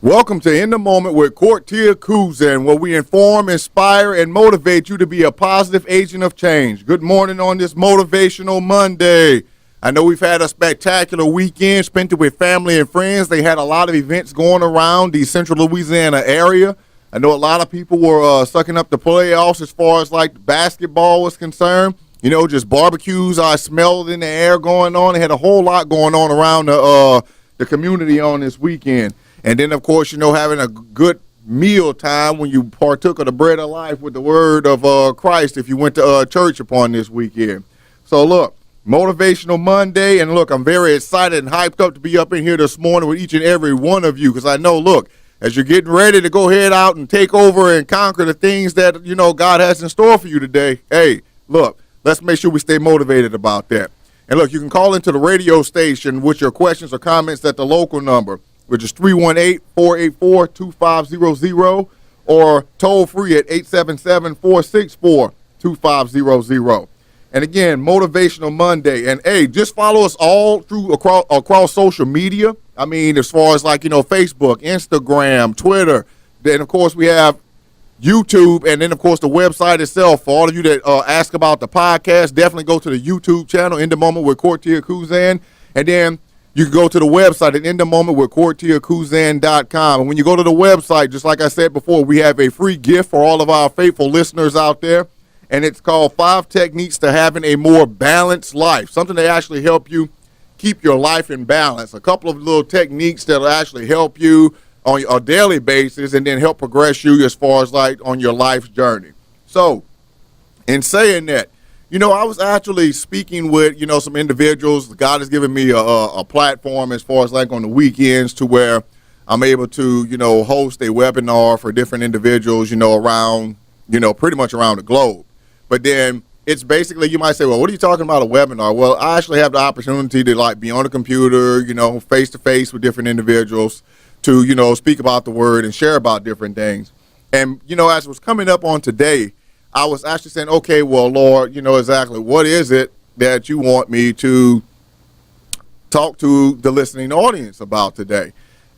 Welcome to In the Moment with Kortia, where we inform, inspire, and motivate you to be a positive agent of change. Good morning on this Motivational Monday. I know we've had a spectacular weekend, spent it with family and friends. They had a lot of events going around the central Louisiana area. I know a lot of people were sucking up the playoffs as far as like basketball was concerned. You know, just barbecues I smelled in the air going on. They had a whole lot going on around the community on this weekend. And then, of course, you know, having a good meal time when you partook of the bread of life with the word of Christ if you went to church upon this weekend. So, look, Motivational Monday. And, look, I'm very excited and hyped up to be up in here this morning with each and every one of you because I know, look, as you're getting ready to go head out and take over and conquer the things that, you know, God has in store for you today, hey, look, let's make sure we stay motivated about that. And, look, you can call into the radio station with your questions or comments at the local number, which is 318-484-2500, or toll free at 877-464-2500. And again, Motivational Monday. And hey, just follow us all through across social media. I mean, as far as like, you know, Facebook, Instagram, Twitter. Then of course we have YouTube, and then of course the website itself. For all of you that ask about the podcast, definitely go to the YouTube channel, In the Moment with Kortia, and then you can go to the website at InTheMomentWithKortiaKuzan.com. And when you go to the website, just like I said before, we have a free gift for all of our faithful listeners out there. And it's called 5 Techniques to Having a More Balanced Life. Something that actually help you keep your life in balance. A couple of little techniques that will actually help you on a daily basis and then help progress you as far as like on your life's journey. So in saying that, you know, I was actually speaking with, you know, some individuals. God has given me a platform as far as like on the weekends to where I'm able to, you know, host a webinar for different individuals, you know, around, you know, pretty much around the globe. But then it's basically, you might say, well, what are you talking about a webinar? Well, I actually have the opportunity to like be on the computer, you know, face to face with different individuals to, you know, speak about the word and share about different things. And, you know, as it was coming up on today, I was actually saying, okay, well, Lord, you know exactly what is it that you want me to talk to the listening audience about today?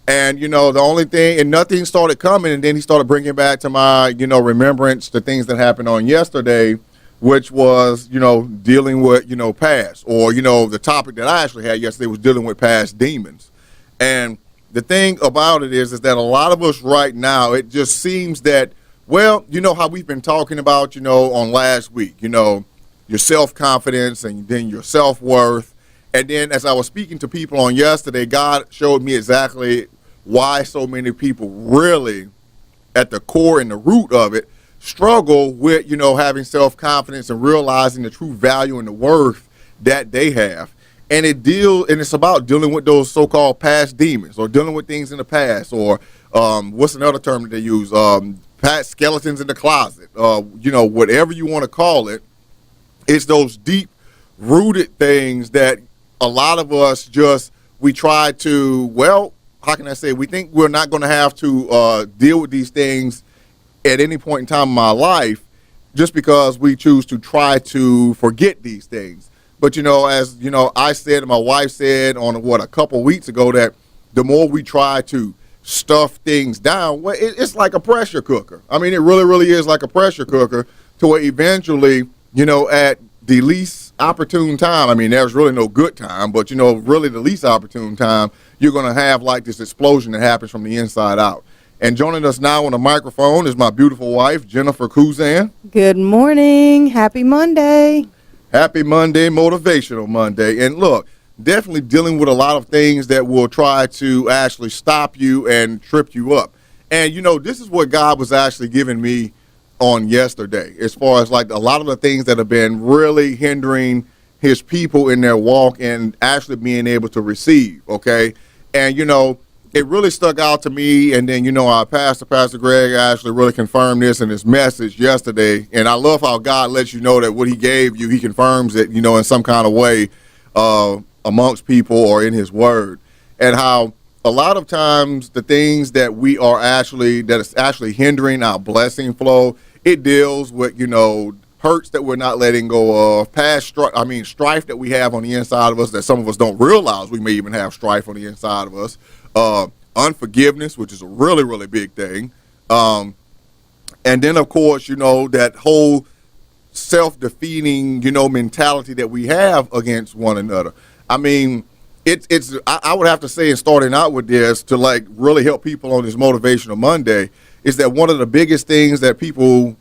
And, you know, the only thing, and nothing started coming, and then he started bringing back to my, you know, remembrance the things that happened on yesterday, which was, you know, dealing with, you know, past, or, you know, the topic that I actually had yesterday was dealing with past demons. And the thing about it is that a lot of us right now, it just seems that, well, you know how we've been talking about, you know, on last week, you know, your self-confidence and then your self-worth. And then as I was speaking to people on yesterday, God showed me exactly why so many people really at the core and the root of it struggle with, you know, having self-confidence and realizing the true value and the worth that they have. And it's about dealing with those so-called past demons or dealing with things in the past, or what's another term that they use? Past skeletons in the closet, you know, whatever you want to call it. It's those deep rooted things that a lot of us we try to, well, how can I say, we think we're not going to have to deal with these things at any point in time in my life just because we choose to try to forget these things. But, you know, as, you know, I said and my wife said on a couple weeks ago, that the more we try to stuff things down, well, it's like a pressure cooker. I mean, it really, really is like a pressure cooker to where eventually, you know, at the least opportune time, I mean, there's really no good time, but, you know, really the least opportune time, you're going to have like this explosion that happens from the inside out. And joining us now on the microphone is my beautiful wife, Jennifer Kuzan. Good morning. Happy Monday. Happy Monday, Motivational Monday. And look, definitely dealing with a lot of things that will try to actually stop you and trip you up. And, you know, this is what God was actually giving me on yesterday, as far as like a lot of the things that have been really hindering his people in their walk and actually being able to receive, okay? And, you know, it really stuck out to me. And then, you know, our Pastor Greg actually really confirmed this in his message yesterday. And I love how God lets you know that what he gave you, he confirms it, you know, in some kind of way amongst people or in his word. And how a lot of times the things that is actually hindering our blessing flow, it deals with, you know, hurts that we're not letting go of, past strife that we have on the inside of us that some of us don't realize we may even have strife on the inside of us, unforgiveness, which is a really, really big thing. And then, of course, that whole self-defeating, mentality that we have against one another. I mean, I would have to say, in starting out with this, to like really help people on this Motivational Monday, is that one of the biggest things that people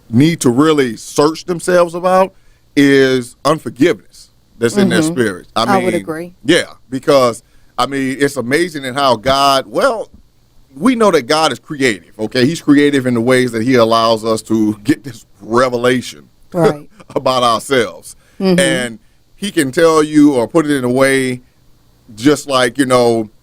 need to really search themselves about is unforgiveness that's in their spirit. I would agree. Yeah, because, it's amazing in how God, we know that God is creative, okay? He's creative in the ways that he allows us to get this revelation right. about ourselves. And he can tell you or put it in a way just like,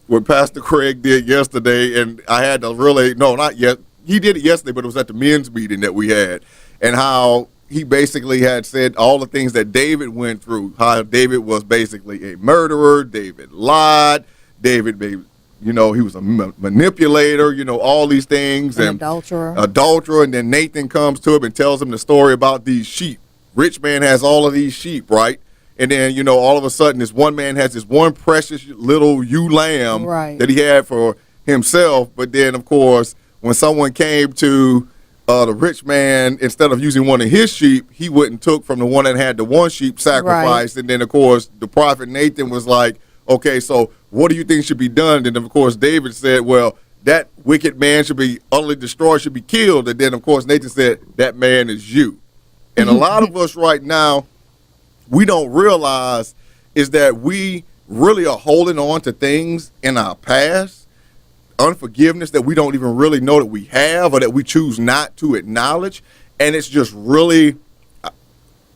what Pastor Craig did yesterday, and I had to really, no, not yet. He did it yesterday, but it was at the men's meeting that we had, and how he basically had said all the things that David went through, how David was basically a murderer, David lied, David, he was a manipulator, all these things. An adulterer. And then Nathan comes to him and tells him the story about these sheep. Rich man has all of these sheep, right? And then, all of a sudden, this one man has this one precious little ewe lamb that he had for himself. But then, of course, when someone came to the rich man, instead of using one of his sheep, he went and took from the one that had the one sheep sacrificed. Right. And then, of course, the prophet Nathan was like, okay, so what do you think should be done? And, of course, David said, well, that wicked man should be utterly destroyed, should be killed. And then, of course, Nathan said, that man is you. And a lot of us right now, we don't realize is that we really are holding on to things in our past, unforgiveness that we don't even really know that we have or that we choose not to acknowledge. And it's just really,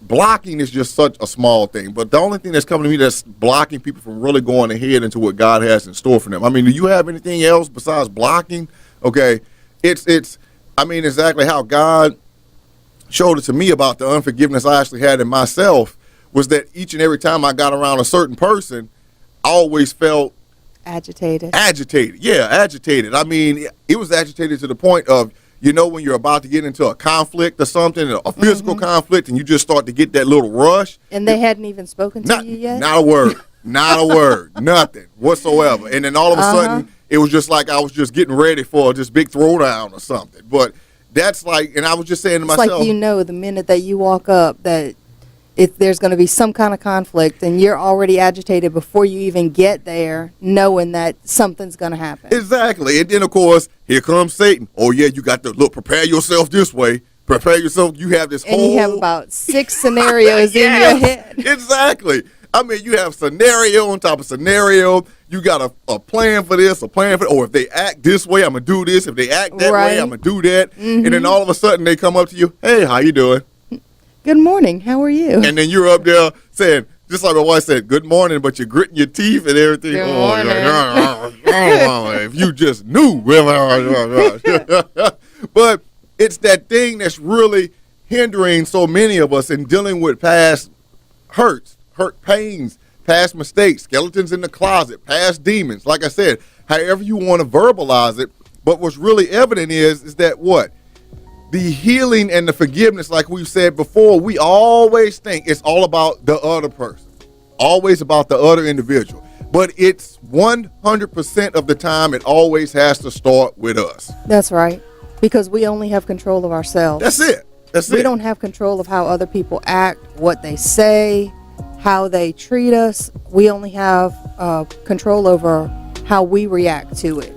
blocking is just such a small thing. But the only thing that's coming to me that's blocking people from really going ahead into what God has in store for them. Do you have anything else besides blocking? Okay, it's exactly how God showed it to me about the unforgiveness I actually had in myself was that each and every time I got around a certain person, I always felt agitated. Yeah, agitated. It was agitated to the point of, when you're about to get into a conflict or something, a physical conflict, and you just start to get that little rush. And they hadn't even spoken to you yet? Not a word. Not a word. Nothing whatsoever. And then all of a sudden, it was just like I was just getting ready for this big throwdown or something. But that's like, and I was just saying to myself. It's like the minute that you walk up that there's going to be some kind of conflict, and you're already agitated before you even get there, knowing that something's going to happen. Exactly. And then, of course, here comes Satan. Oh, yeah, you got to, prepare yourself this way. Prepare yourself. You have this whole. And you have about 6 scenarios in your head. Exactly. You have scenario on top of scenario. You got a plan for this, a plan for, or if they act this way, I'm going to do this. If they act that way, I'm going to do that. And then all of a sudden they come up to you, hey, how you doing? Good morning. How are you? And then you're up there saying, just like my wife said, good morning, but you're gritting your teeth and everything. Good morning. If you just knew. But it's that thing that's really hindering so many of us in dealing with past hurt pains, past mistakes, skeletons in the closet, past demons. Like I said, however you want to verbalize it. But what's really evident is that what? The healing and the forgiveness, like we've said before, we always think it's all about the other person, always about the other individual. But it's 100% of the time, it always has to start with us. That's right. Because we only have control of ourselves. That's it. We don't have control of how other people act, what they say, how they treat us. We only have control over how we react to it,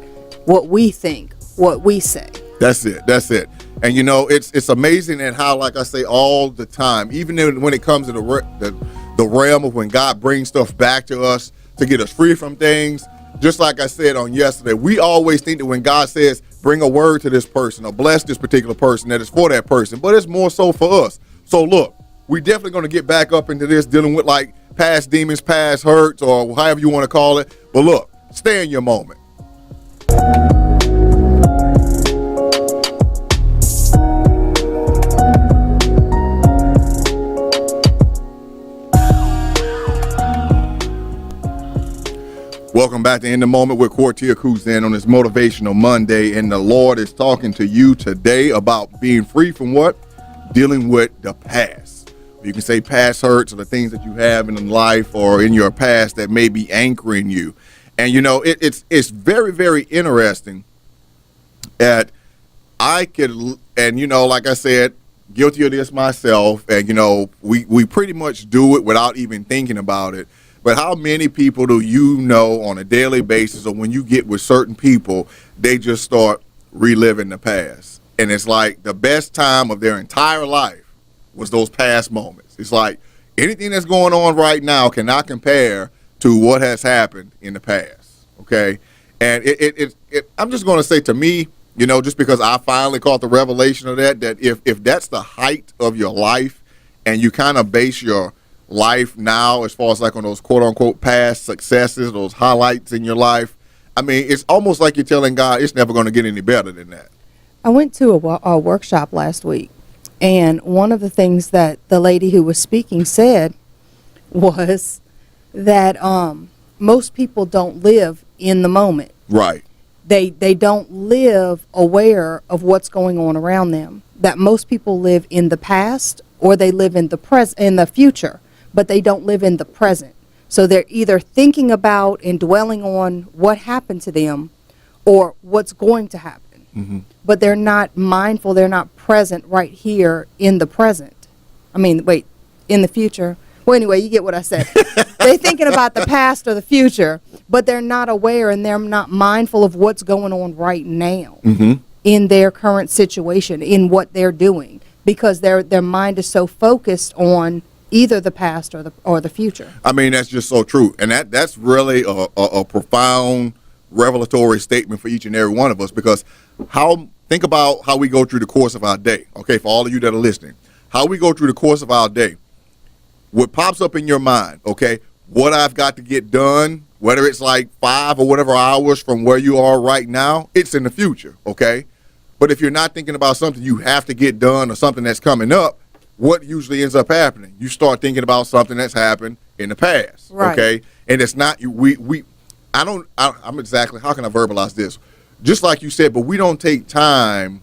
what we think, what we say. That's it. And it's amazing at how, like I say all the time, even when it comes to the realm of when God brings stuff back to us to get us free from things, just like I said on yesterday, we always think that when God says, bring a word to this person or bless this particular person, that it's for that person, but it's more so for us. So look, we're definitely going to get back up into this, dealing with like past demons, past hurts, or however you want to call it. But look, stay in your moment. Welcome back to In the Moment with Kortia, who's in on this Motivational Monday, and the Lord is talking to you today about being free from what? Dealing with the past. You can say past hurts or the things that you have in life or in your past that may be anchoring you. And it's very, very interesting that I could, and like I said, guilty of this myself, and we pretty much do it without even thinking about it. But how many people do you know on a daily basis, or when you get with certain people, they just start reliving the past, and it's like the best time of their entire life was those past moments. It's like anything that's going on right now cannot compare to what has happened in the past. Okay, and I'm just going to say, to me, just because I finally caught the revelation of that if that's the height of your life, and you kind of base your life now as far as like on those quote unquote past successes, those highlights in your life, I mean, it's almost like you're telling God it's never going to get any better than that. I went to a workshop last week, and one of the things that the lady who was speaking said was that most people don't live in the moment. Right. They don't live aware of what's going on around them. That most people live in the past, or they live in the future, but they don't live in the present. So they're either thinking about and dwelling on what happened to them or what's going to happen. Mm-hmm. But they're not mindful, they're not present right here in the present. In the future. Well, anyway, you get what I said. They're thinking about the past or the future, but they're not aware and they're not mindful of what's going on right now in their current situation, in what they're doing, because their mind is so focused on either the past or the future. I mean, that's just so true. And that's really a profound revelatory statement for each and every one of us, because think about how we go through the course of our day. Okay, for all of you that are listening, how we go through the course of our day. What pops up in your mind, okay, what I've got to get done, whether it's like 5 or whatever hours from where you are right now, it's in the future, okay? But if you're not thinking about something you have to get done or something that's coming up, what usually ends up happening? You start thinking about something that's happened in the past, right. Okay? And it's not, I'm exactly, how can I verbalize this? Just like you said, but we don't take time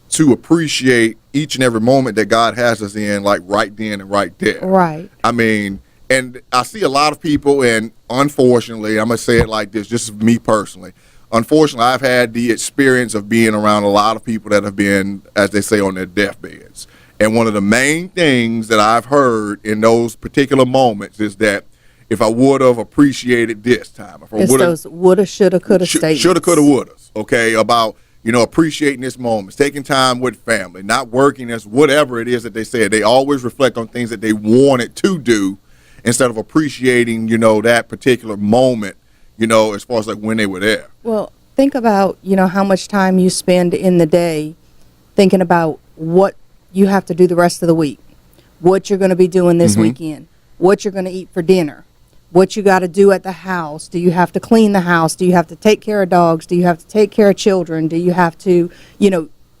to appreciate each and every moment that God has us in, like right then and right there. Right. I mean, and I see a lot of people, and unfortunately, I'm going to say it like this, just me personally. Unfortunately, I've had the experience of being around a lot of people that have been, as they say, on their deathbeds. And one of the main things that I've heard in those particular moments is that if I would have appreciated this time. It's those woulda, shoulda, coulda statements. Shoulda, coulda, wouldas, okay, about appreciating this moment, taking time with family, not working as whatever it is that they said. They always reflect on things that they wanted to do instead of appreciating, that particular moment, as far as like when they were there. Well, think about, how much time you spend in the day thinking about what you have to do the rest of the week, what you're going to be doing this weekend, what you're going to eat for dinner, what you got to do at the house. Do you have to clean the house? Do you have to take care of dogs? Do you have to take care of children? Do you have to,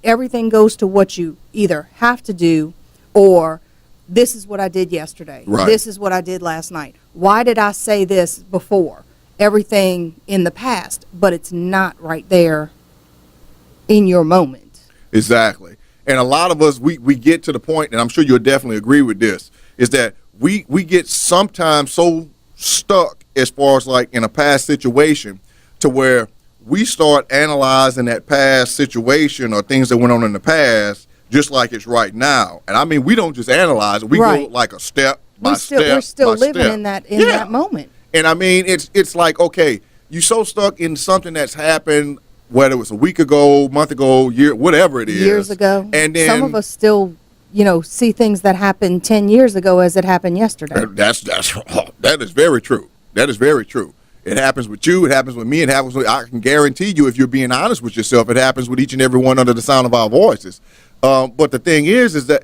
everything goes to what you either have to do, or this is what I did yesterday. Right. This is what I did last night. Why did I say this before? Everything in the past, but it's not right there in your moment. Exactly. And a lot of us, we get to the point, and I'm sure you'll definitely agree with this, is that we get sometimes so stuck as far as like in a past situation to where we start analyzing that past situation or things that went on in the past just like it's right now. And I mean, we don't just analyze it. We go like a step by step. We're still living in that moment. And I mean, it's like, okay, you're so stuck in something that's happened, whether it was a week ago, month ago, year, whatever it is. Years ago. And then some of us still see things that happened 10 years ago as it happened yesterday. That is very true. That is very true. It happens with you. It happens with me. It happens with, I can guarantee you, if you're being honest with yourself, it happens with each and every one under the sound of our voices. But the thing is that,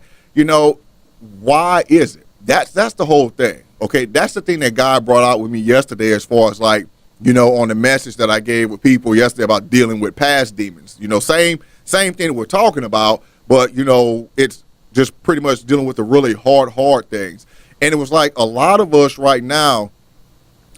why is it? That's the whole thing. Okay. That's the thing that God brought out with me yesterday, as far as like, on the message that I gave with people yesterday about dealing with past demons, same thing that we're talking about, but it's just pretty much dealing with the really hard things. And it was like a lot of us right now,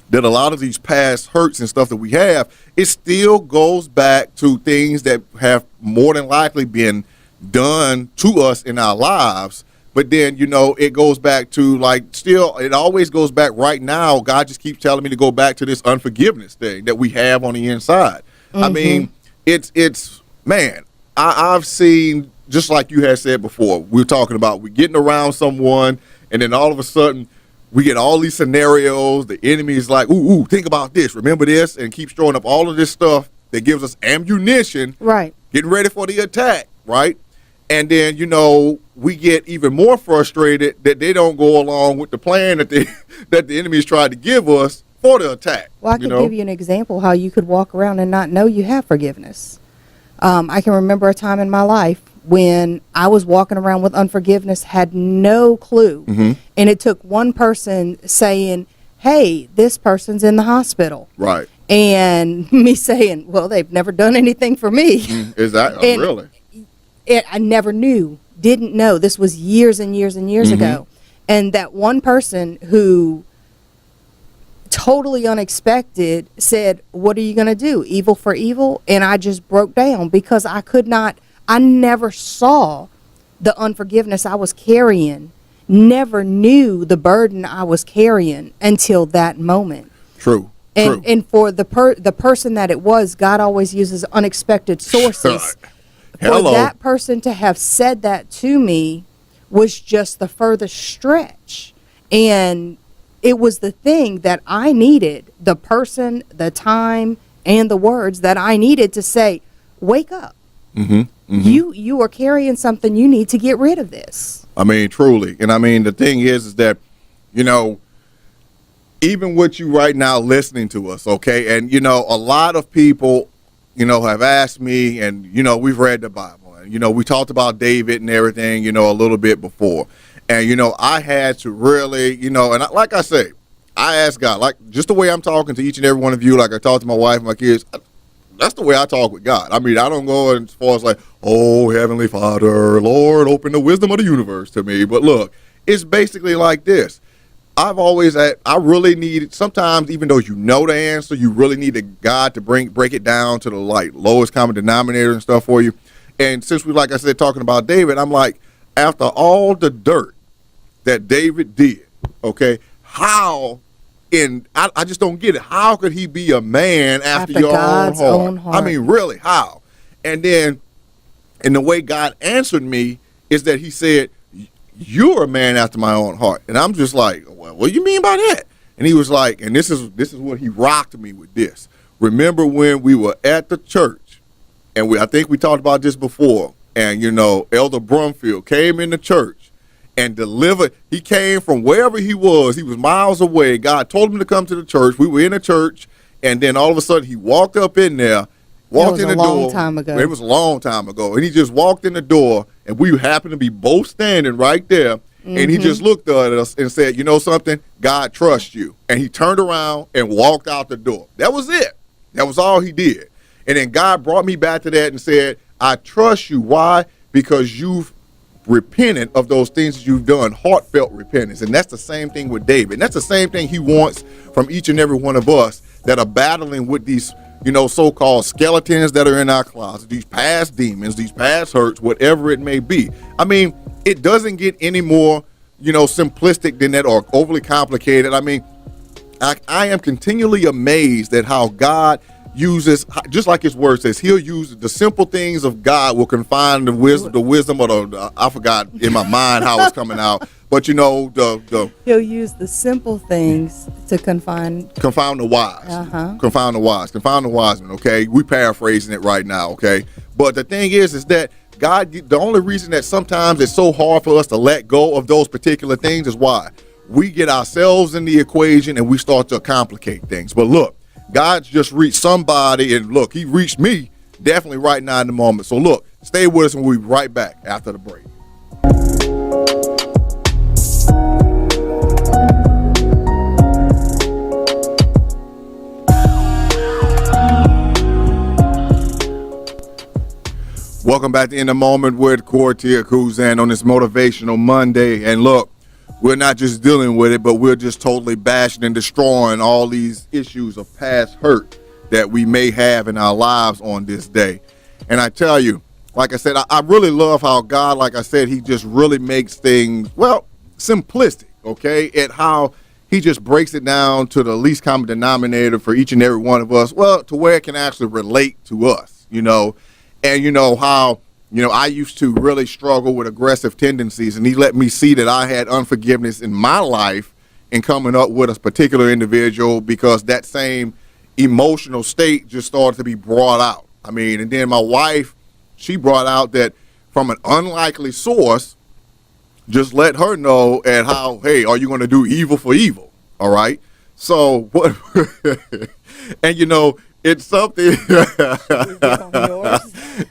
that a lot of these past hurts and stuff that we have, it still goes back to things that have more than likely been done to us in our lives But then, it goes back to it always goes back right now. God just keeps telling me to go back to this unforgiveness thing that we have on the inside. I mean, it's man, I've seen, just like you had said before, we were talking about we're getting around someone, and then all of a sudden we get all these scenarios. The enemy is like, ooh, think about this, remember this, and keeps throwing up all of this stuff that gives us ammunition, right? Getting ready for the attack, right? And then, we get even more frustrated that they don't go along with the plan that the enemy's tried to give us for the attack. Well, I could give you an example how you could walk around and not know you have forgiveness. I can remember a time in my life when I was walking around with unforgiveness, had no clue. And it took one person saying, hey, this person's in the hospital. Right. And me saying, well, they've never done anything for me. Is that really? I never knew, didn't know. This was years and years and years ago. And that one person who totally unexpected said, what are you going to do? Evil for evil? And I just broke down because I never saw the unforgiveness I was carrying, never knew the burden I was carrying until that moment. True. And for the person that it was, God always uses unexpected sources. For that person to have said that to me was just the furthest stretch. And it was the thing that I needed, the person, the time, and the words that I needed to say, wake up. You are carrying something. You need to get rid of this. I mean, truly. And I mean, the thing is that, even with you right now listening to us, okay, and, a lot of people, have asked me, and, we've read the Bible, and, we talked about David and everything, a little bit before. And, I had to really, and like I say, I asked God, like just the way I'm talking to each and every one of you, like I talk to my wife and my kids, that's the way I talk with God. I mean, I don't go as far as like, oh, Heavenly Father, Lord, open the wisdom of the universe to me. But look, it's basically like this. I really need, sometimes even though you know the answer, you really need God to break it down to the lowest common denominator and stuff for you. And since we, like I said, talking about David, I'm like, after all the dirt that David did, okay, I just don't get it. How could he be a man after your God's own heart? I mean, really, how? And then, and the way God answered me is that he said, you're a man after my own heart. And I'm just like, well, what do you mean by that? And he was like, and this is what he rocked me with this. Remember when we were at the church, and I think we talked about this before, and, Elder Brumfield came in the church and delivered. He came from wherever he was miles away. God told him to come to the church. We were in the church, and then all of a sudden he walked up in there, walked in the door. It was a long time ago. It was a long time ago. And he just walked in the door, and we happened to be both standing right there. And he just looked at us and said, you know something? God trusts you. And he turned around and walked out the door. That was it. That was all he did. And then God brought me back to that and said, I trust you. Why? Because you've repented of those things that you've done, heartfelt repentance. And that's the same thing with David. And that's the same thing he wants from each and every one of us that are battling with these, so-called skeletons that are in our closet, these past demons, these past hurts, whatever it may be. I mean, it doesn't get any more, simplistic than that or overly complicated. I mean, I am continually amazed at how God uses, just like his word says, he'll use the simple things of God will confine the wisdom of I forgot in my mind how it's coming out, but he'll use the simple things to confound the wise. Confound the wise men. Okay, we paraphrasing it right now. Okay, but the thing is that God, the only reason that sometimes it's so hard for us to let go of those particular things is why we get ourselves in the equation and we start to complicate things. But look, God's just reached somebody, and look, he reached me definitely right now in the moment. So look, stay with us and we'll be right back after the break. Welcome back to In the Moment with Kortia Kuzan on this Motivational Monday. And look, we're not just dealing with it, but we're just totally bashing and destroying all these issues of past hurt that we may have in our lives on this day. And I tell you, like I said, I really love how God, like I said, he just really makes things, well, simplistic, okay, at how he just breaks it down to the least common denominator for each and every one of us, well, to where it can actually relate to us, and how, I used to really struggle with aggressive tendencies, and he let me see that I had unforgiveness in my life in coming up with a particular individual, because that same emotional state just started to be brought out. I mean, and then my wife, she brought out that from an unlikely source, just let her know at how, hey, are you going to do evil for evil? All right. So what? And it's something.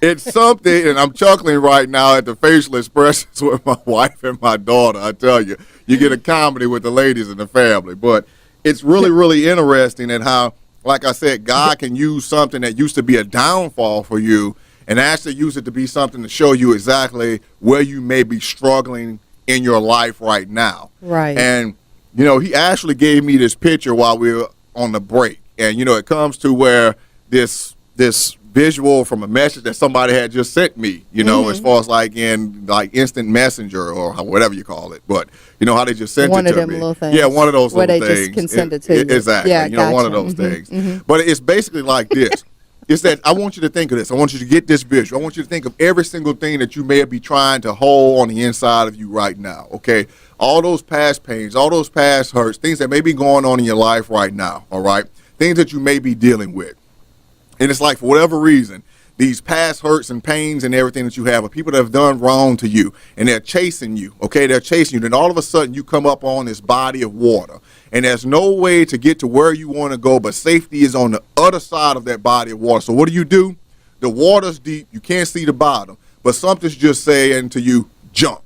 It's something, and I'm chuckling right now at the facial expressions with my wife and my daughter. I tell you, you get a comedy with the ladies in the family, but it's really, really interesting at how, like I said, God can use something that used to be a downfall for you and actually use it to be something to show you exactly where you may be struggling in your life right now. Right. And, he actually gave me this picture while we were on the break. And, it comes to where this visual from a message that somebody had just sent me, as far as like in like instant messenger or whatever you call it. But how they just sent one it of to them me. little things. Yeah, one of those where little they things. just can send it to you. Exactly. Yeah, gotcha. One of those things. But it's basically like this. It's that I want you to think of this. I want you to get this visual. I want you to think of every single thing that you may be trying to hold on the inside of you right now, okay? All those past pains, all those past hurts, things that may be going on in your life right now, all right? Things that you may be dealing with. And it's like, for whatever reason, these past hurts and pains and everything that you have are people that have done wrong to you, and they're chasing you, okay? They're chasing you. Then all of a sudden you come up on this body of water, and there's no way to get to where you want to go, but safety is on the other side of that body of water. So what do? The water's deep. You can't see the bottom, but something's just saying to you, jump.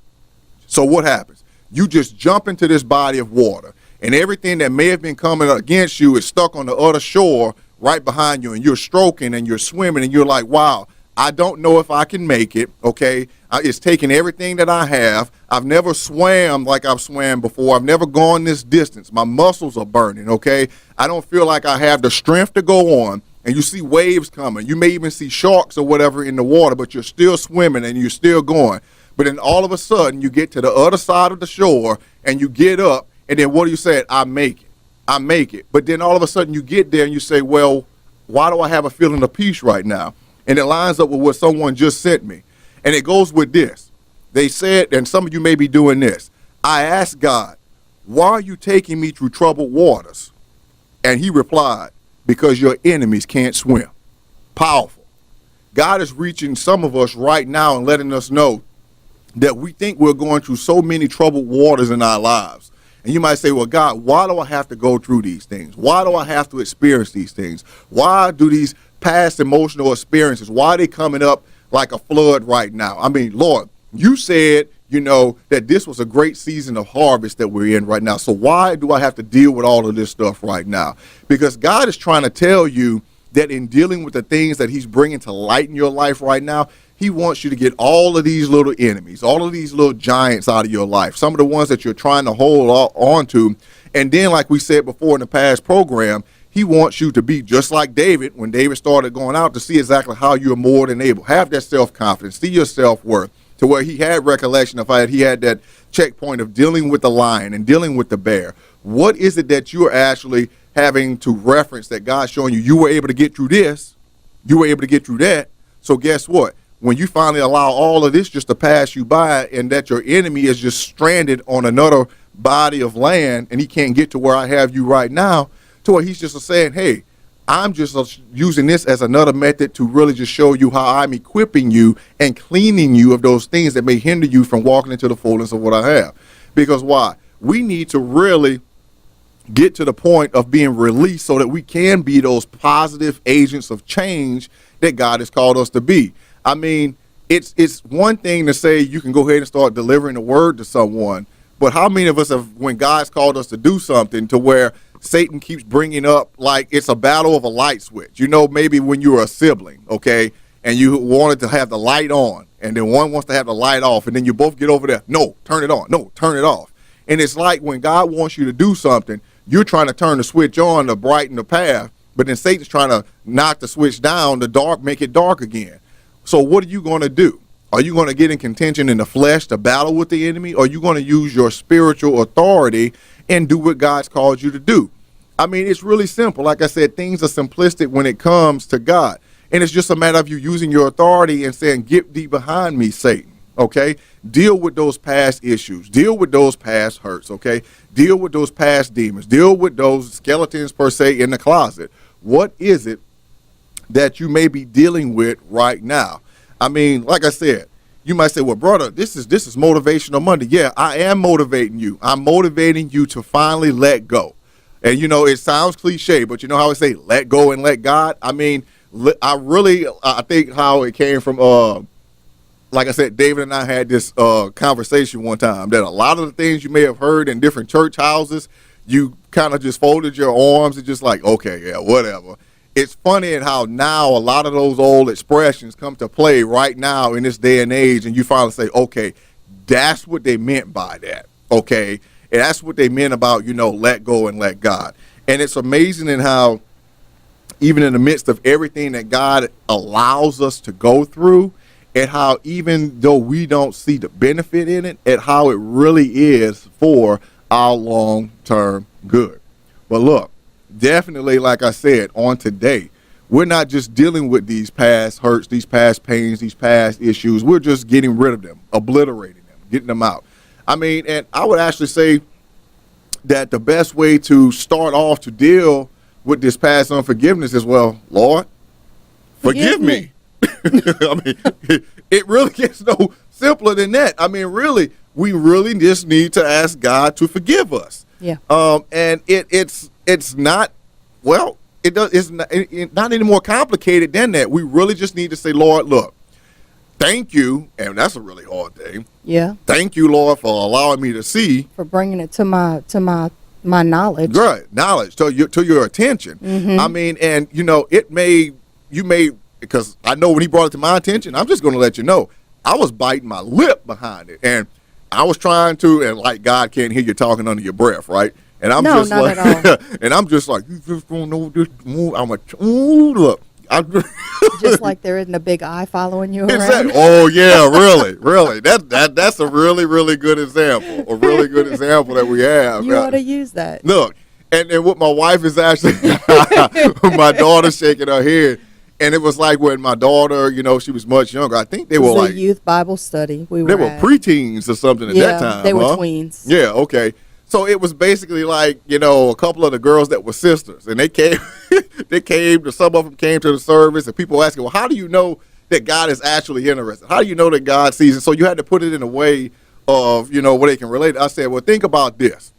So what happens? You just jump into this body of water, and everything that may have been coming against you is stuck on the other shore right behind you, and you're stroking and you're swimming, and you're like, wow, I don't know if I can make it, okay? It's taking everything that I have. I've never swam like I've swam before. I've never gone this distance. My muscles are burning, okay? I don't feel like I have the strength to go on. And you see waves coming. You may even see sharks or whatever in the water, but you're still swimming and you're still going. But then all of a sudden, you get to the other side of the shore, and you get up, and then what do you say? I make it. I make it. But then all of a sudden you get there and you say, well, why do I have a feeling of peace right now? And it lines up with what someone just sent me. And it goes with this. They said, and some of you may be doing this, I asked God, why are you taking me through troubled waters? And he replied, because your enemies can't swim. Powerful. God is reaching some of us right now and letting us know that we think we're going through so many troubled waters in our lives. And you might say, well, God, why do I have to go through these things? Why do I have to experience these things? Why do these past emotional experiences, why are they coming up like a flood right now? I mean, Lord, you said, that this was a great season of harvest that we're in right now. So why do I have to deal with all of this stuff right now? Because God is trying to tell you that in dealing with the things that he's bringing to light in your life right now, he wants you to get all of these little enemies, all of these little giants out of your life, some of the ones that you're trying to hold on to. And then, like we said before in the past program, he wants you to be just like David when David started going out, to see exactly how you're more than able. Have that self-confidence, see your self-worth, to where he had recollection of how he had that checkpoint of dealing with the lion and dealing with the bear. What is it that you're actually having to reference that God's showing you? You were able to get through this. You were able to get through that. So guess what? When you finally allow all of this just to pass you by, and that your enemy is just stranded on another body of land and he can't get to where I have you right now, to where he's just saying, hey, I'm just using this as another method to really just show you how I'm equipping you and cleaning you of those things that may hinder you from walking into the fullness of what I have. Because why? We need to really get to the point of being released so that we can be those positive agents of change that God has called us to be. I mean, it's one thing to say you can go ahead and start delivering the word to someone, but how many of us have, when God's called us to do something, to where Satan keeps bringing up like it's a battle of a light switch? Maybe when you were a sibling, okay, and you wanted to have the light on, and then one wants to have the light off, and then you both get over there, no, turn it on, no, turn it off. And it's like when God wants you to do something, you're trying to turn the switch on to brighten the path, but then Satan's trying to knock the switch down, the dark, make it dark again. So what are you going to do? Are you going to get in contention in the flesh to battle with the enemy? Or are you going to use your spiritual authority and do what God's called you to do? I mean, it's really simple. Like I said, things are simplistic when it comes to God. And it's just a matter of you using your authority and saying, get thee behind me, Satan. Okay? Deal with those past issues. Deal with those past hurts. Okay? Deal with those past demons. Deal with those skeletons, per se, in the closet. What is it that you may be dealing with right now? I mean, like I said, you might say, well, brother, this is motivational Monday. Yeah, I am motivating you. I'm motivating you to finally let go. And, you know, it sounds cliche, but you know how I say, let go and let God? I mean, I think how it came from, like I said, David and I had this conversation one time that a lot of the things you may have heard in different church houses, you kind of just folded your arms and just like, okay, yeah, whatever. It's funny in how now a lot of those old expressions come to play right now in this day and age, and you finally say, okay, that's what they meant by that, okay? And that's what they meant about, you know, let go and let God. And it's amazing in how even in the midst of everything that God allows us to go through, and how even though we don't see the benefit in it, and how it really is for our long-term good. But look, definitely, like I said, on today, we're not just dealing with these past hurts, these past pains, these past issues. We're just getting rid of them, obliterating them, getting them out. I mean, and I would actually say that the best way to start off to deal with this past unforgiveness is, well, Lord, forgive me. I mean, it really gets no simpler than that. I mean, really, we really just need to ask God to forgive us. Yeah. And it's not, well, it's not any more complicated than that. We really just need to say, Lord, look, thank you, and that's a really hard thing. Yeah. Thank you, Lord, for allowing me to see. For bringing it to my knowledge. Right, knowledge, to your attention. Mm-hmm. I mean, and, you know, you may, because I know when he brought it to my attention, I'm just going to let you know, I was biting my lip behind it. And I was trying to, and like God can't hear you talking under your breath, right? And I'm just not like, at all. and I'm just like, you just don't know this move. I'm like, ooh, look. Just like there isn't a big eye following you around. Exactly. Oh yeah, really. That's a really, really good example. A really good example that we have. You ought to use that. Look, and what my wife is actually, my daughter's shaking her head. And it was like when my daughter, you know, she was much younger. I think they were like a youth Bible study. They were preteens or something at that time. They were tweens. Yeah, okay. So it was basically like, you know, a couple of the girls that were sisters, and they came, some of them came to the service, and people were asking, well, how do you know that God is actually interested? How do you know that God sees it? So you had to put it in a way of, you know, where they can relate. I said, well, think about this.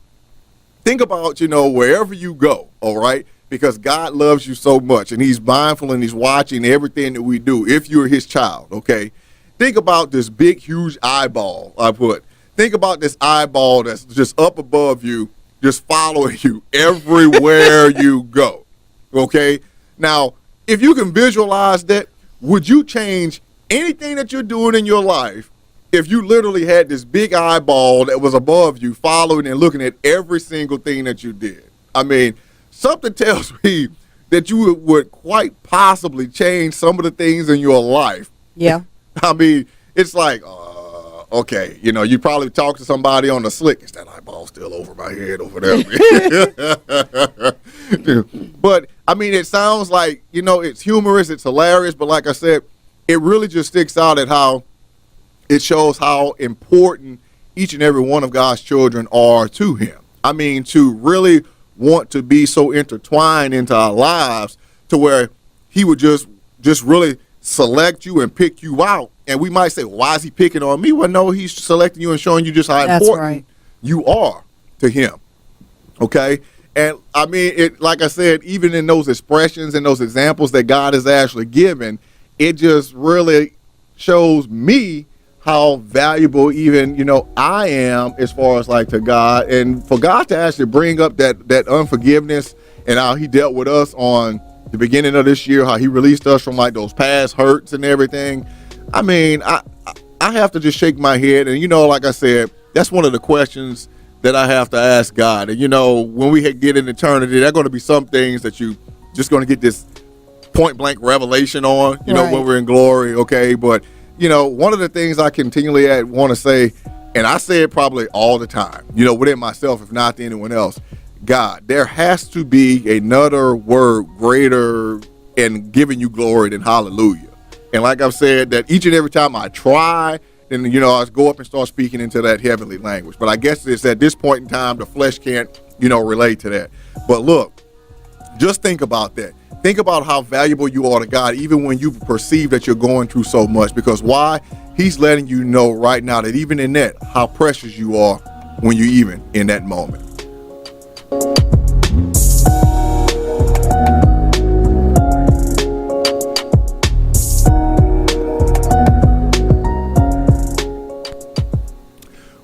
Think about, you know, wherever you go, all right? Because God loves you so much, and he's mindful and he's watching everything that we do if you're his child, okay? Think about this big, huge eyeball I put. Think about this eyeball that's just up above you, just following you everywhere you go, okay? Now, if you can visualize that, would you change anything that you're doing in your life if you literally had this big eyeball that was above you, following and looking at every single thing that you did? I mean, something tells me that you would quite possibly change some of the things in your life. Yeah. I mean, it's like, okay, you know, you probably talk to somebody on the slick. Is that eyeball still over my head over there? But, I mean, it sounds like, you know, it's humorous, it's hilarious, but like I said, it really just sticks out at how it shows how important each and every one of God's children are to him. I mean, to really want to be so intertwined into our lives to where he would just really select you and pick you out. And we might say, why is he picking on me? Well, no, he's selecting you and showing you just how important you are to him. Okay? And I mean, it, like I said, even in those expressions and those examples that God has actually given, it just really shows me how valuable even, you know, I am as far as like to God. And for God to actually bring up that unforgiveness and how he dealt with us on the beginning of this year, how he released us from like those past hurts and everything. I mean, I have to just shake my head. And, you know, like I said, that's one of the questions that I have to ask God. And, you know, when we get in eternity, there are going to be some things that you just going to get this point blank revelation on, you know, Right. when we're in glory, okay? But, you know, one of the things I continually want to say, and I say it probably all the time, you know, within myself, if not to anyone else, God, there has to be another word greater in giving you glory than hallelujah. And like I've said, that each and every time I try, then, you know, I go up and start speaking into that heavenly language. But I guess it's at this point in time, the flesh can't, you know, relate to that. But look, just think about that. Think about how valuable you are to God, even when you perceive that you're going through so much. Because why? He's letting you know right now that even in that, how precious you are when you're even in that moment.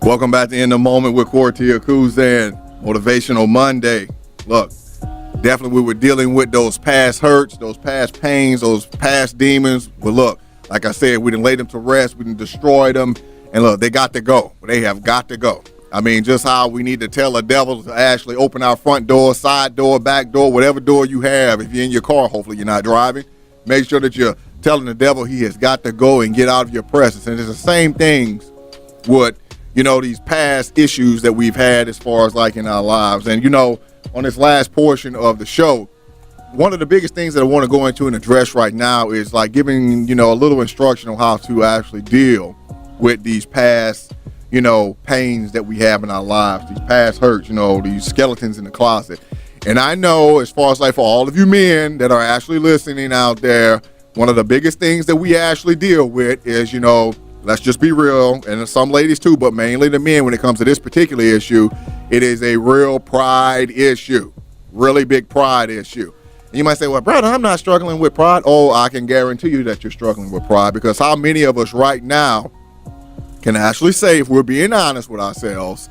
Welcome back to In the Moment with Kortia and Motivational Monday. Look, definitely we were dealing with those past hurts, those past pains, those past demons. But look, like I said, we didn't lay them to rest. We didn't destroy them. And look, they got to go. They have got to go. I mean, just how we need to tell the devil to actually open our front door, side door, back door, whatever door you have. If you're in your car, hopefully you're not driving. Make sure that you're telling the devil he has got to go and get out of your presence. And it's the same things with, you know, these past issues that we've had as far as like in our lives. And, you know, on this last portion of the show, one of the biggest things that I want to go into and address right now is like giving, you know, a little instruction on how to actually deal with these past, you know, pains that we have in our lives, these past hurts, you know, these skeletons in the closet. And I know, as far as like for all of you men that are actually listening out there, one of the biggest things that we actually deal with is, you know, let's just be real, and some ladies too, but mainly the men when it comes to this particular issue, it is a real pride issue, really big pride issue. And you might say, well, brother, I'm not struggling with pride. Oh, I can guarantee you that you're struggling with pride, because how many of us right now can actually say, if we're being honest with ourselves,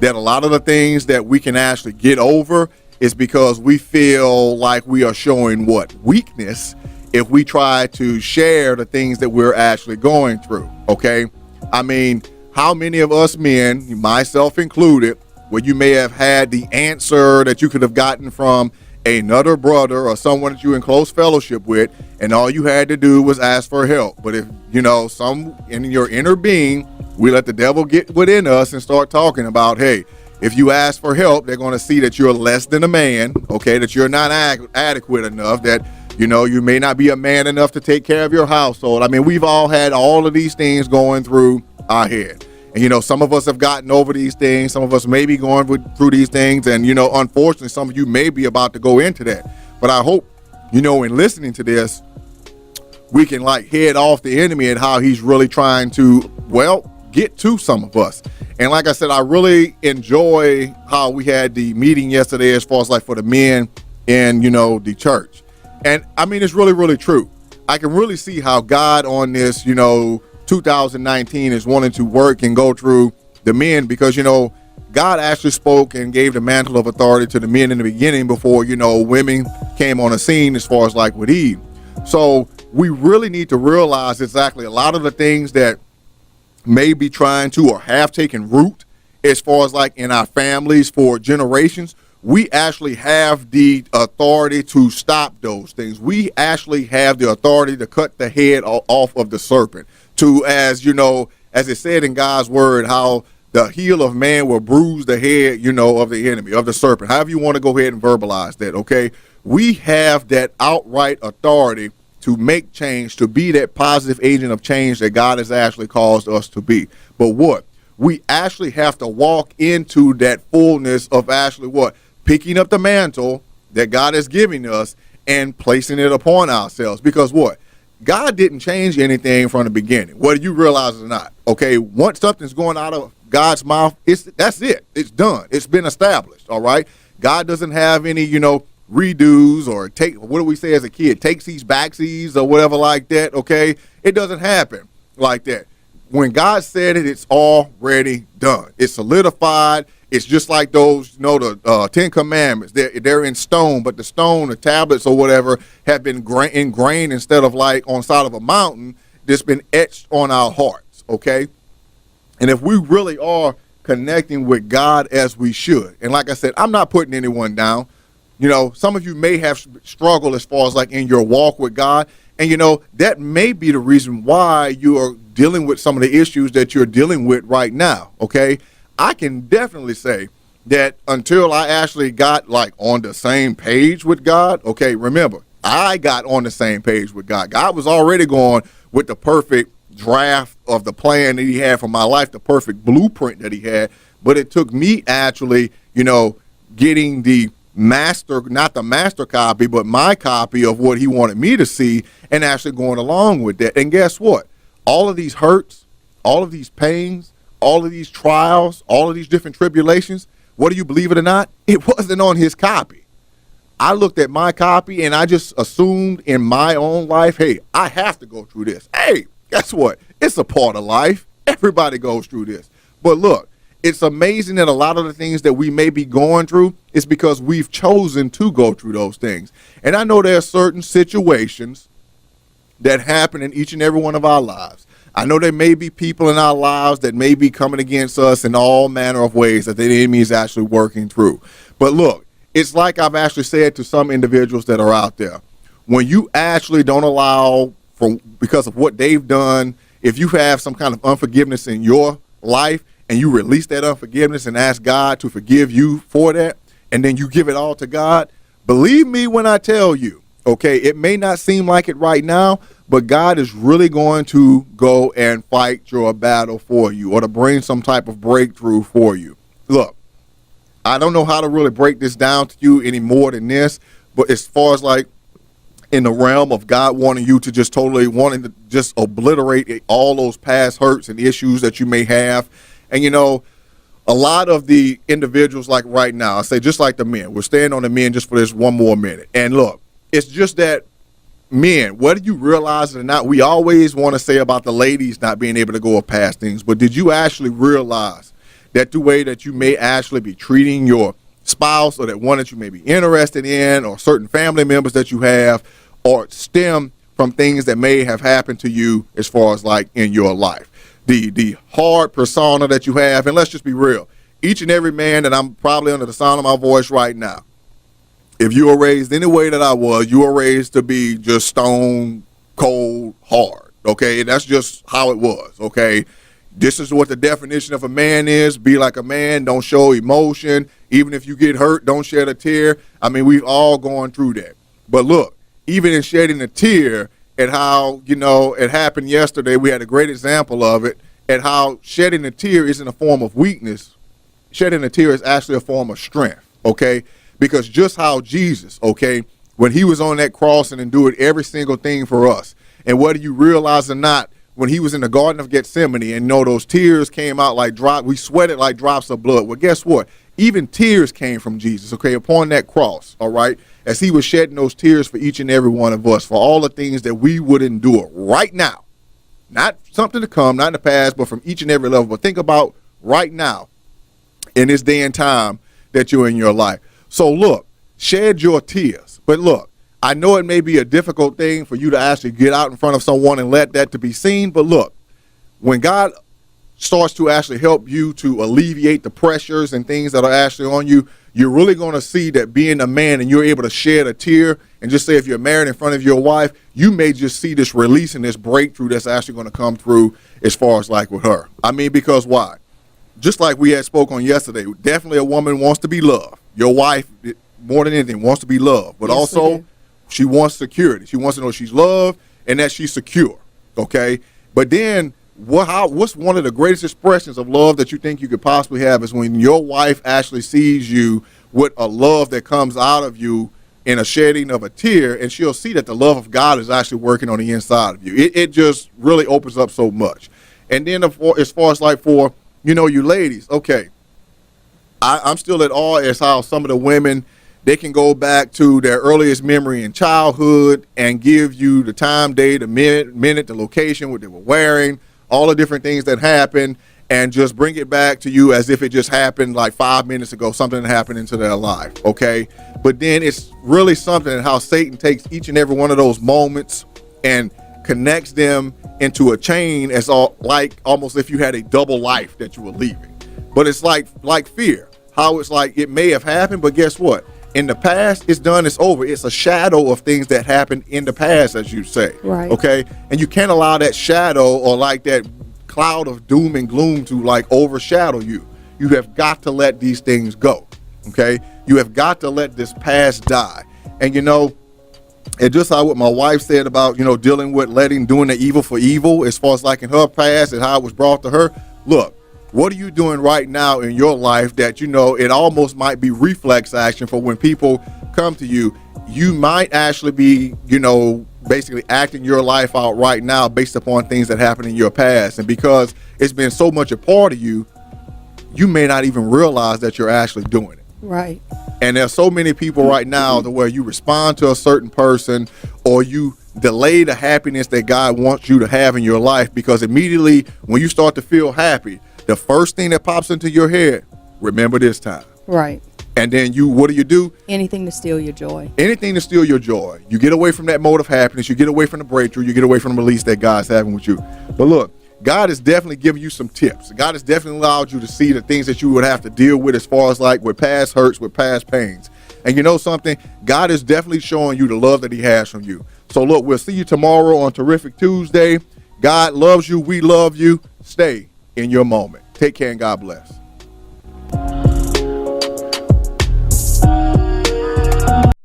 that a lot of the things that we can actually get over is because we feel like we are showing what? Weakness if we try to share the things that we're actually going through, okay? I mean, how many of us men, myself included, where you may have had the answer that you could have gotten from another brother or someone that you're in close fellowship with, and all you had to do was ask for help. But if, you know, some in your inner being, we let the devil get within us and start talking about, hey, if you ask for help, they're going to see that you're less than a man, okay, that you're not adequate enough, that, you know, you may not be a man enough to take care of your household. I mean, we've all had all of these things going through our head. And, you know, some of us have gotten over these things. Some of us may be going through these things. And, you know, unfortunately, some of you may be about to go into that. But I hope, you know, in listening to this, we can like head off the enemy and how he's really trying to, well, get to some of us. And like I said, I really enjoy how we had the meeting yesterday as far as like for the men in, you know, the church. And I mean, it's really, really true. I can really see how God on this, you know, 2019 is wanting to work and go through the men, because, you know, God actually spoke and gave the mantle of authority to the men in the beginning before, you know, women came on the scene as far as like with Eve. So we really need to realize exactly a lot of the things that may be trying to or have taken root as far as like in our families for generations. We actually have the authority to stop those things. We actually have the authority to cut the head off of the serpent. To, as you know, as it said in God's word, how the heel of man will bruise the head, you know, of the enemy, of the serpent. However you want to go ahead and verbalize that, okay? We have that outright authority to make change, to be that positive agent of change that God has actually caused us to be. But what? We actually have to walk into that fullness of actually what? Picking up the mantle that God is giving us and placing it upon ourselves. Because what? God didn't change anything from the beginning, whether you realize it or not. Okay, once something's going out of God's mouth, that's it. It's done. It's been established. All right. God doesn't have any, you know, redos or what do we say as a kid? Takesies, backsies, or whatever like that. Okay, it doesn't happen like that. When God said it, it's already done. It's solidified. It's just like those, you know, the 10 Commandments. They're in stone, but the stone, the tablets or whatever, have been ingrained instead of like on side of a mountain. That's been etched on our hearts, okay? And if we really are connecting with God as we should, and like I said, I'm not putting anyone down. Some of you may have struggled as far as like in your walk with God. And, that may be the reason why you are dealing with some of the issues that you're dealing with right now. Okay. I can definitely say that until I actually got like on the same page with God. Okay. Remember, I got on the same page with God. God was already going with the perfect draft of the plan that he had for my life, the perfect blueprint that he had. But it took me actually, getting the not the master copy, but my copy of what he wanted me to see and actually going along with that. And guess what? All of these hurts, all of these pains, all of these trials, all of these different tribulations, whether you believe it or not, it wasn't on his copy. I looked at my copy and I just assumed in my own life, hey, I have to go through this. Hey, guess what? It's a part of life. Everybody goes through this. But look, it's amazing that a lot of the things that we may be going through is because we've chosen to go through those things. And I know there are certain situations that happen in each and every one of our lives. I know there may be people in our lives that may be coming against us in all manner of ways that the enemy is actually working through. But look, it's like I've actually said to some individuals that are out there, when you actually don't allow because of what they've done, if you have some kind of unforgiveness in your life and you release that unforgiveness and ask God to forgive you for that, and then you give it all to God, believe me when I tell you, okay, it may not seem like it right now, but God is really going to go and fight your battle for you or to bring some type of breakthrough for you. Look, I don't know how to really break this down to you any more than this, but as far as like in the realm of God wanting you to just wanting to just obliterate all those past hurts and issues that you may have. And, a lot of the individuals like right now, I say just like the men, we're staying on the men just for this one more minute. And look, it's just that men, whether you realize it or not, we always want to say about the ladies not being able to go past things. But did you actually realize that the way that you may actually be treating your spouse or that one that you may be interested in or certain family members that you have or stem from things that may have happened to you as far as like in your life? The hard persona that you have, and let's just be real, each and every man that I'm probably under the sound of my voice right now, if you were raised any way that I was, you were raised to be just stone cold hard, okay? And that's just how it was, okay? This is what the definition of a man is. Be like a man, don't show emotion. Even if you get hurt, don't shed a tear. I mean, we've all gone through that. But look, even in shedding a tear, and how, it happened yesterday, we had a great example of it, and how shedding a tear isn't a form of weakness. Shedding a tear is actually a form of strength, okay? Because just how Jesus, okay, when he was on that cross and endured every single thing for us, and whether you realize or not, when he was in the Garden of Gethsemane and those tears came out like drops, we sweated like drops of blood. Well, guess what? Even tears came from Jesus, okay, upon that cross, all right? As he was shedding those tears for each and every one of us, for all the things that we would endure right now. Not something to come, not in the past, but from each and every level. But think about right now in this day and time that you're in your life. So look, shed your tears. But look, I know it may be a difficult thing for you to actually get out in front of someone and let that to be seen. But look, when God starts to actually help you to alleviate the pressures and things that are actually on you, you're really going to see that being a man and you're able to shed a tear and just say if you're married in front of your wife, you may just see this release and this breakthrough that's actually going to come through as far as like with her. I mean, because why? Just like we had spoke on yesterday, definitely a woman wants to be loved. Your wife, more than anything, wants to be loved. But yes, also, she wants security. She wants to know she's loved and that she's secure, okay? But then what's one of the greatest expressions of love that you think you could possibly have is when your wife actually sees you with a love that comes out of you in a shedding of a tear, and she'll see that the love of God is actually working on the inside of you. It just really opens up so much. And then as far as like for, you ladies, okay, I'm still at awe as how some of the women, they can go back to their earliest memory in childhood and give you the time, day, the minute, the location, what they were wearing, all the different things that happened, and just bring it back to you as if it just happened like 5 minutes ago, something that happened into their life, okay? But then it's really something how Satan takes each and every one of those moments and connects them into a chain as almost if you had a double life that you were leaving. But it's like fear, how it's like it may have happened, but guess what? In the past, it's done, it's over. It's a shadow of things that happened in the past, as you say. Right. Okay. And you can't allow that shadow or like that cloud of doom and gloom to like overshadow you. You have got to let these things go. Okay. You have got to let this past die. And and just how what my wife said about, dealing with doing the evil for evil, as far as like in her past and how it was brought to her. Look, what are you doing right now in your life that, it almost might be reflex action for when people come to you? You might actually be, basically acting your life out right now based upon things that happened in your past. And because it's been so much a part of you, you may not even realize that you're actually doing it. Right. And there's so many people right now to where you respond to a certain person or you delay the happiness that God wants you to have in your life, because immediately when you start to feel happy, the first thing that pops into your head, remember this time. Right. And then what do? Anything to steal your joy. Anything to steal your joy. You get away from that mode of happiness. You get away from the breakthrough. You get away from the release that God's having with you. But look, God has definitely given you some tips. God has definitely allowed you to see the things that you would have to deal with as far as like with past hurts, with past pains. And you know something? God is definitely showing you the love that he has from you. So look, we'll see you tomorrow on Terrific Tuesday. God loves you. We love you. Stay in your moment. Take care and God bless.